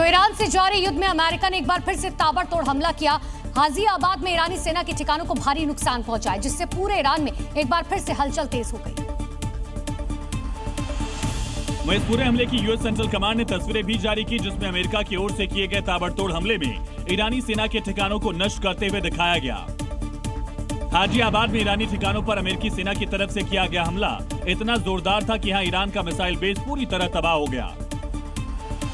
Iran से जारी युद्ध में अमेरिका ने एक बार फिर से ताबड़तोड़ हमला किया। गाजियाबाद में ईरानी सेना के ठिकानों को भारी नुकसान पहुंचा है, जिससे पूरे ईरान में एक बार फिर से हलचल तेज हो गई। वहीं इस पूरे हमले की यूएस सेंट्रल कमांड ने तस्वीरें भी जारी की, जिसमें अमेरिका की ओर से किए गए ताबड़तोड़ हमले में ईरानी सेना के ठिकानों को नष्ट करते हुए दिखाया गया। गाजियाबाद में ईरानी ठिकानों पर अमेरिकी सेना की तरफ से किया गया हमला इतना जोरदार था कि यहां ईरान का मिसाइल बेस पूरी तरह तबाह हो गया।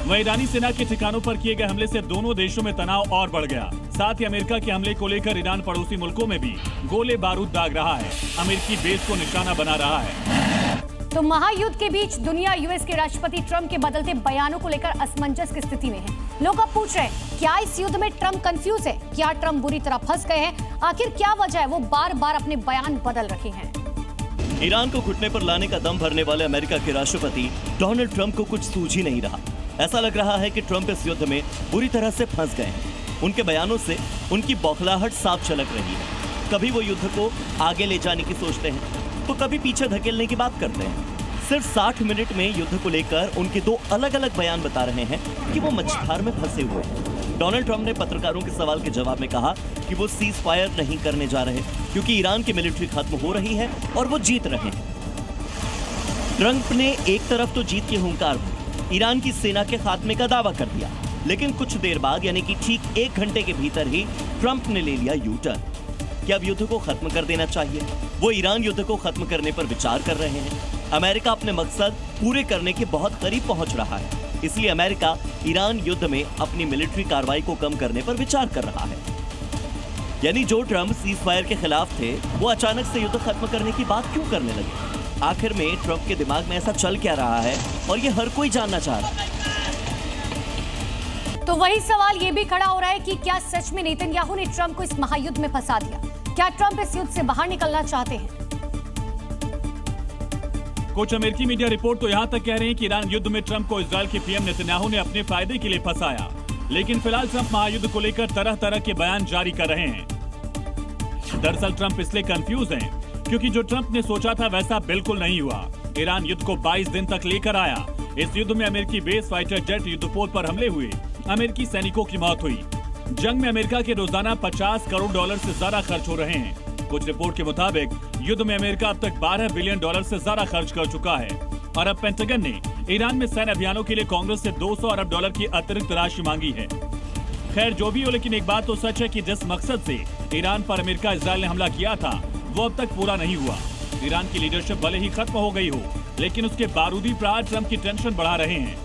वहीं ईरानी सेना के ठिकानों पर किए गए हमले से दोनों देशों में तनाव और बढ़ गया। साथ ही अमेरिका के हमले को लेकर ईरान पड़ोसी मुल्कों में भी गोले बारूद दाग रहा है, अमेरिकी बेस को निशाना बना रहा है। तो महायुद्ध के बीच दुनिया यूएस के राष्ट्रपति ट्रंप के बदलते बयानों को लेकर असमंजस की स्थिति में है। लोग अब पूछ रहे हैं, क्या इस युद्ध में ट्रंप कंफ्यूज है? क्या ट्रंप बुरी तरह फंस गए हैं? आखिर क्या वजह है वो बार बार अपने बयान बदल रहे हैं? ईरान को घुटने पर लाने का दम भरने वाले अमेरिका के राष्ट्रपति डोनाल्ड ट्रंप को कुछ सूझ ही नहीं रहा। ऐसा लग रहा है कि ट्रंप इस युद्ध में बुरी तरह से फंस गए हैं। उनके बयानों से उनकी बौखलाहट साफ झलक रही है। कभी वो युद्ध को आगे ले जाने की सोचते हैं, तो कभी पीछे धकेलने की बात करते हैं। सिर्फ 60 मिनट में युद्ध को लेकर उनके दो अलग अलग बयान बता रहे हैं कि वो मझधार में फंसे हुए हैं। डोनाल्ड ट्रंप ने पत्रकारों के सवाल के जवाब में कहा कि वो सीज फायर नहीं करने जा रहे, क्योंकि ईरान की मिलिट्री खत्म हो रही है और वो जीत रहे हैं। ट्रंप ने एक तरफ तो जीत की हुंकार भरी, ईरान की सेना के खात्मे का दावा कर दिया, लेकिन कुछ देर बाद यानी कि ठीक 1 घंटे के भीतर ही ट्रंप ने ले लिया यू टर्न। क्या अब युद्ध को खत्म कर देना चाहिए? वो ईरान युद्ध को खत्म करने पर विचार कर रहे हैं। अमेरिका अपने मकसद पूरे करने के बहुत करीब पहुंच रहा है, इसलिए अमेरिका ईरान युद्ध में अपनी मिलिट्री कार्रवाई को कम करने पर विचार कर रहा है। यानी जो ट्रंप सीज फायर के खिलाफ थे, वो अचानक से युद्ध खत्म करने की बात क्यों करने लगे? आखिर में ट्रंप के दिमाग में ऐसा चल क्या रहा है, और ये हर कोई जानना चाह रहा है। तो वही सवाल ये भी खड़ा हो रहा है कि क्या सच में नेतन्याहू ने ट्रंप को इस महायुद्ध में फंसा दिया? क्या ट्रंप इस युद्ध से बाहर निकलना चाहते हैं? कुछ अमेरिकी मीडिया रिपोर्ट तो यहाँ तक कह रहे हैं कि ईरान युद्ध में ट्रंप को इजरायल के पीएम नेतन्याहू ने अपने फायदे के लिए फंसाया। लेकिन फिलहाल ट्रंप महायुद्ध को लेकर तरह तरह के बयान जारी कर रहे हैं। दरअसल ट्रंप इसलिए कंफ्यूज हैं क्योंकि जो ट्रंप ने सोचा था वैसा बिल्कुल नहीं हुआ। ईरान युद्ध को 22 दिन तक लेकर आया। इस युद्ध में अमेरिकी बेस, फाइटर जेट, युद्धपोत पर हमले हुए, अमेरिकी सैनिकों की मौत हुई। जंग में अमेरिका के रोजाना $50 करोड़ से ज्यादा खर्च हो रहे हैं। कुछ रिपोर्ट के मुताबिक युद्ध में अमेरिका अब तक $12 बिलियन से ज्यादा खर्च कर चुका है। और अब पेंटागन ने ईरान में सैन्य अभियानों के लिए कांग्रेस से $200 अरब की अतिरिक्त राशि मांगी है। खैर जो भी हो, लेकिन एक बात तो सच है कि जिस मकसद से ईरान पर अमेरिका इजरायल ने हमला किया था, वो अब तक पूरा नहीं हुआ। ईरान की लीडरशिप भले ही खत्म हो गई हो, लेकिन उसके बारूदी प्रहार ट्रंप की टेंशन बढ़ा रहे हैं।